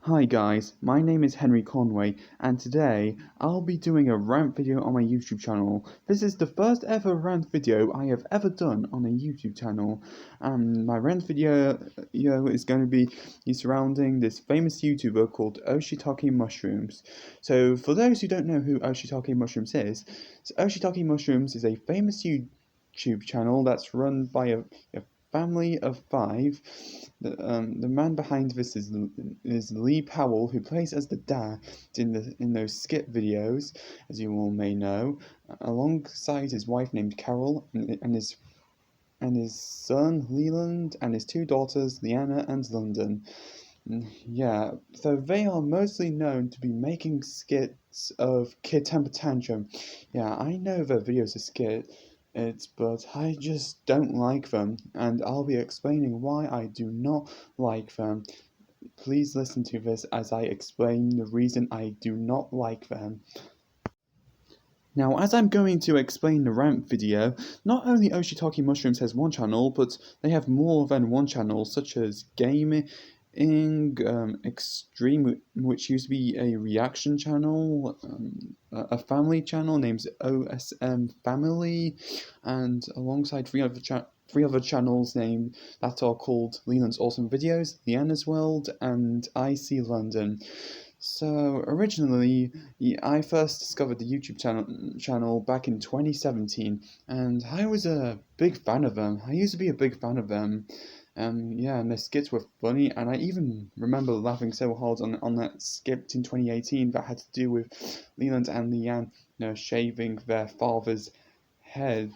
Hi guys, my name is Henry Conway, and today I'll be doing a rant video on my YouTube channel. This is the first ever rant video I have ever done on a YouTube channel, and my rant video is going to be surrounding this famous YouTuber called Oh Shiitake Mushrooms. So for those who don't know who Oh Shiitake Mushrooms is, Oh Shiitake Mushrooms is a famous YouTube channel that's run by a family of five. The man behind this is Lee Powell, who plays as the dad in those skit videos, as you all may know, alongside his wife named Carol and his son Leland and his two daughters Leanna and London. Yeah, so they are mostly known to be making skits of Kid Temper Tantrum. Yeah, I know their videos are skits, but I just don't like them, and I'll be explaining why I do not like them. Please listen to this as I explain the reason I do not like them. Now, as I'm going to explain the rant video, not only Oh Shiitake Mushrooms has one channel, but they have more than one channel, such as Gaming Extreme, which used to be a reaction channel, a family channel named OSM Family, and alongside three other channels named that are called Leland's Awesome Videos, Leanna's World, and I See London. So originally, I first discovered the YouTube channel back in 2017, and I was a big fan of them. I used to be a big fan of them. Yeah, and their skits were funny, and I even remember laughing so hard on that skit in 2018 that had to do with Leland and Leanne, shaving their father's head,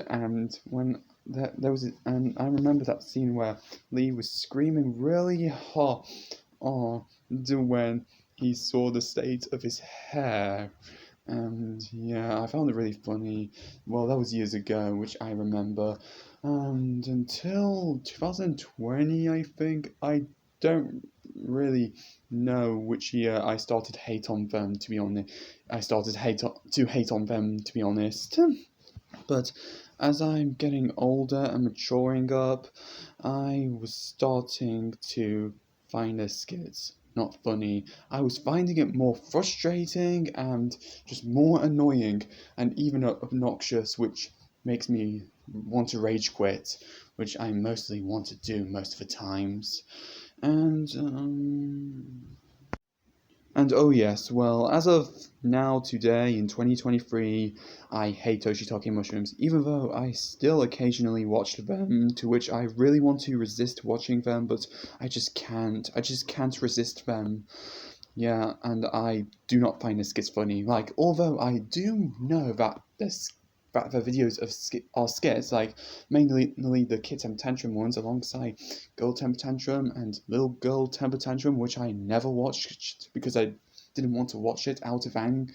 and and I remember that scene where Lee was screaming really hard when he saw the state of his hair. And yeah, I found it really funny. Well, that was years ago, which I remember. And until 2020, I think, I don't really know which year I started hate on them, to be honest. I started to hate on them, to be honest. But as I'm getting older and maturing up, I was starting to find their skits not funny. I was finding it more frustrating and just more annoying and even obnoxious, which makes me want to rage quit, which I mostly want to do most of the times. And oh yes, well, as of now, today, in 2023, I hate Oh Shiitake Mushrooms, even though I still occasionally watch them, to which I really want to resist watching them, but I just can't. I just can't resist them. Yeah, and I do not find the skits funny. Like, although I do know that the videos are skits, like mainly the Kid Temper Tantrum ones, alongside Girl Temper Tantrum and Little Girl Temper Tantrum, which I never watched because I didn't want to watch it out in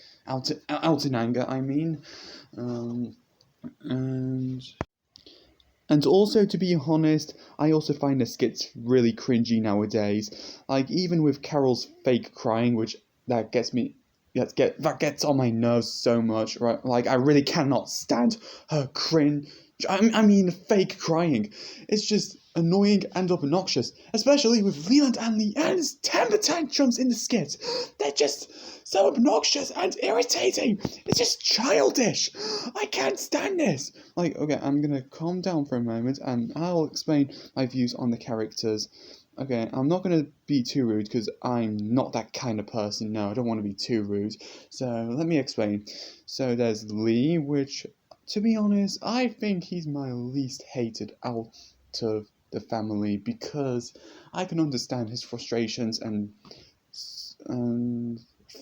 anger. I mean, um, and and also, to be honest, I also find the skits really cringy nowadays. Like, even with Carol's fake crying, which that gets me that gets on my nerves so much, right? Like, I really cannot stand her cringe. I mean, fake crying. It's just annoying and obnoxious, especially with Leland and Leanne's temper tantrums in the skit. They're just so obnoxious and irritating. It's just childish. I can't stand this. Like, okay, I'm gonna calm down for a moment and I'll explain my views on the characters. Okay, I'm not gonna be too rude because I'm not that kind of person. No, I don't want to be too rude. So let me explain. So there's Lee, which, to be honest, I think he's my least hated out of the family because I can understand his frustrations and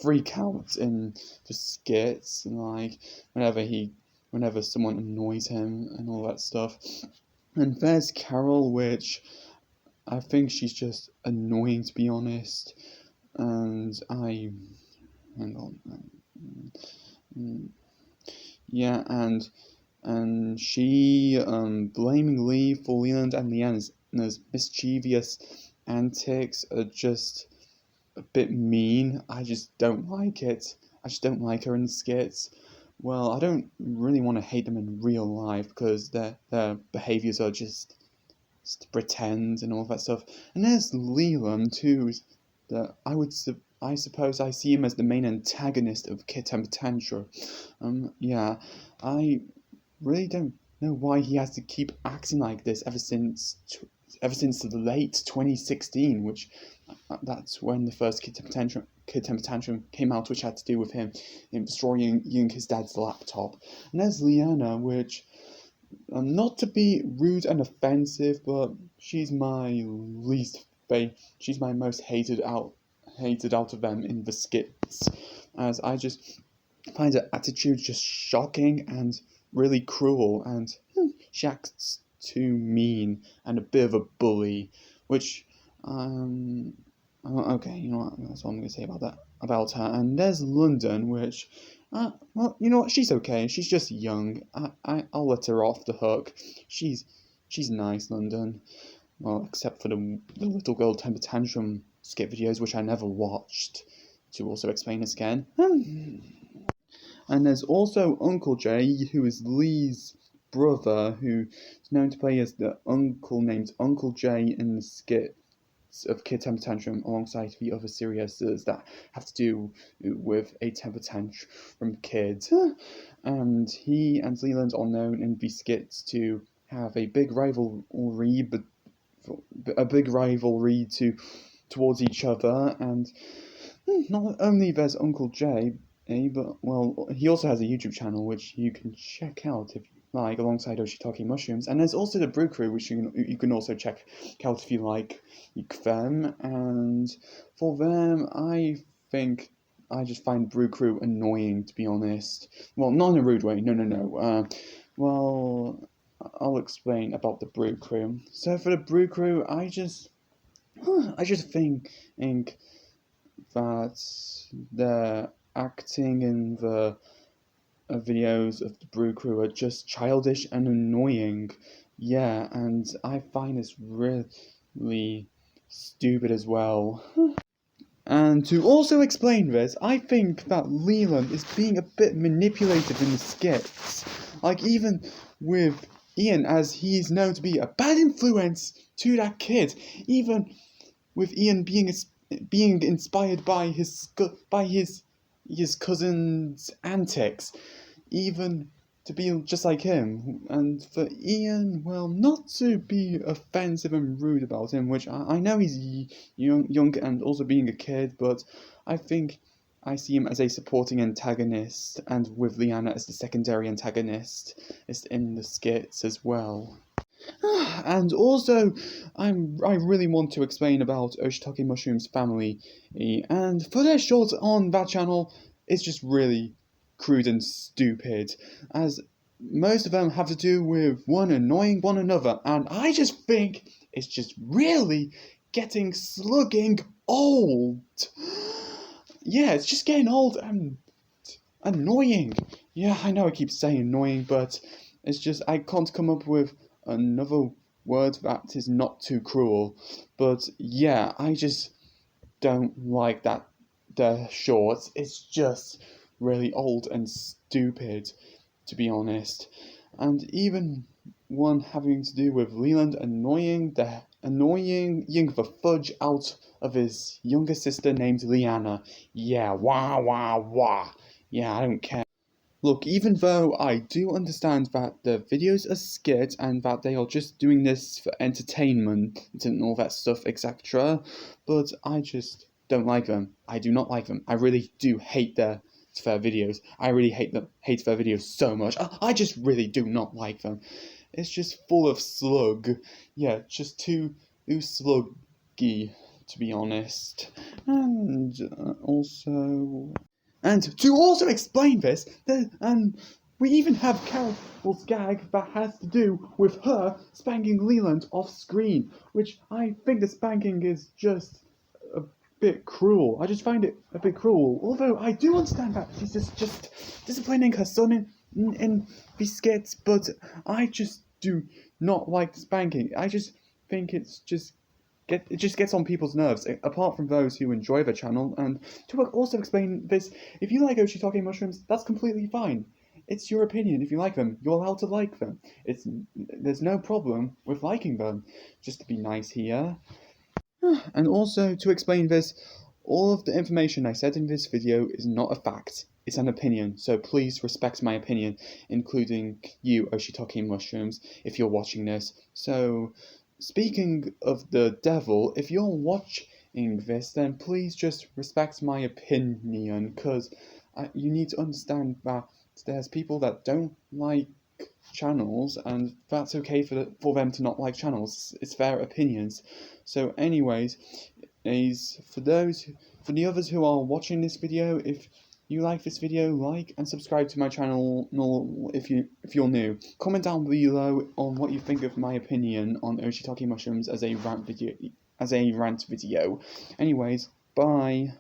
freak out in the skits, and like whenever someone annoys him and all that stuff. And there's Carol, which I think she's just annoying, to be honest. And hang on, yeah, and she blaming Lee for Leland and Leanne's mischievous antics are just a bit mean. I just don't like it. I just don't like her in the skits. Well, I don't really want to hate them in real life because their behaviors are just to pretend and all that stuff. And there's Leland, who's that I suppose I see him as the main antagonist of Kid Temper Tantrum. Yeah, I really don't know why he has to keep acting like this ever since the late 2016, which that's when the first Kid Temper Tantrum came out, which had to do with him destroying his dad's laptop. And there's Leanna, which not to be rude and offensive, but she's my she's my most hated out of them in the skits, as I just find her attitude just shocking and really cruel, and she acts too mean and a bit of a bully, which okay, you know what, that's what I'm gonna say about her. And there's London, which well, you know what, she's okay, she's just young. I'll let her off the hook. She's nice, London. Well, except for the little girl temper tantrum skit videos, which I never watched, to also explain this again. And there's also Uncle Jay, who is Lee's brother, who is known to play as the uncle named Uncle Jay in the skits of Kid Temper Tantrum, alongside the other series that have to do with a temper tantrum kid. And he and Leland are known in the skits to have a big rivalry, towards each other. And not only there's Uncle Jay, but well, he also has a YouTube channel which you can check out if you like, alongside Oh Shiitake Mushrooms. And there's also the Bruecrew, which you can also check out if you like them. And for them, I think I just find Bruecrew annoying, to be honest. Well, not in a rude way. No. Well, I'll explain about the Bruecrew. So for the Bruecrew, I just think that the acting in the videos of the Bruecrew are just childish and annoying. Yeah, and I find this really stupid as well. And to also explain this, I think that Leland is being a bit manipulative in the skits. Like, even with Ian, as he's known to be a bad influence to that kid. Even with Ian being inspired by his cousin's antics, even to be just like him. And for Ian, well, not to be offensive and rude about him, which I know he's young and also being a kid, but I think I see him as a supporting antagonist, and with Leanna as the secondary antagonist is in the skits as well. And also, I really want to explain about Oh Shiitake Mushrooms' family, and for their shorts on that channel, it's just really crude and stupid, as most of them have to do with one annoying one another, and I just think it's just really getting slugging old. Yeah, it's just getting old and annoying. Yeah, I know I keep saying annoying, but it's just I can't come up with another word that is not too cruel. But yeah, I just don't like that the shorts. It's just really old and stupid, to be honest. And even one having to do with Leland annoying the fudge out of his younger sister named Leanna. Yeah, wah. Yeah, I don't care. Look, even though I do understand that the videos are skit and that they are just doing this for entertainment and all that stuff, etc., but I just don't like them. I do not like them. I really do hate their videos. I really hate their videos so much. I just really do not like them. It's just full of slug. Yeah, just too sluggy, to be honest. And to also explain this, we even have Carol's gag that has to do with her spanking Leland off screen, which I think the spanking is just a bit cruel. I just find it a bit cruel. Although I do understand that she's just disciplining her son in these skits, but I just do not like the spanking. I just think it just gets on people's nerves, apart from those who enjoy the channel. And to also explain this, if you like Oh Shiitake Mushrooms, that's completely fine. It's your opinion. If you like them, you're allowed to like them. There's no problem with liking them. Just to be nice here. And also, to explain this, all of the information I said in this video is not a fact. It's an opinion, so please respect my opinion, including you, Oh Shiitake Mushrooms, if you're watching this. So, speaking of the devil, if you're watching this, then please just respect my opinion, because you need to understand that there's people that don't like channels, and that's okay for them to not like channels. It's their opinions. So, anyways, for the others who are watching this video, if you like this video, like and subscribe to my channel. If you're new, comment down below on what you think of my opinion on Oh Shiitake Mushrooms as a rant video. Anyways, bye.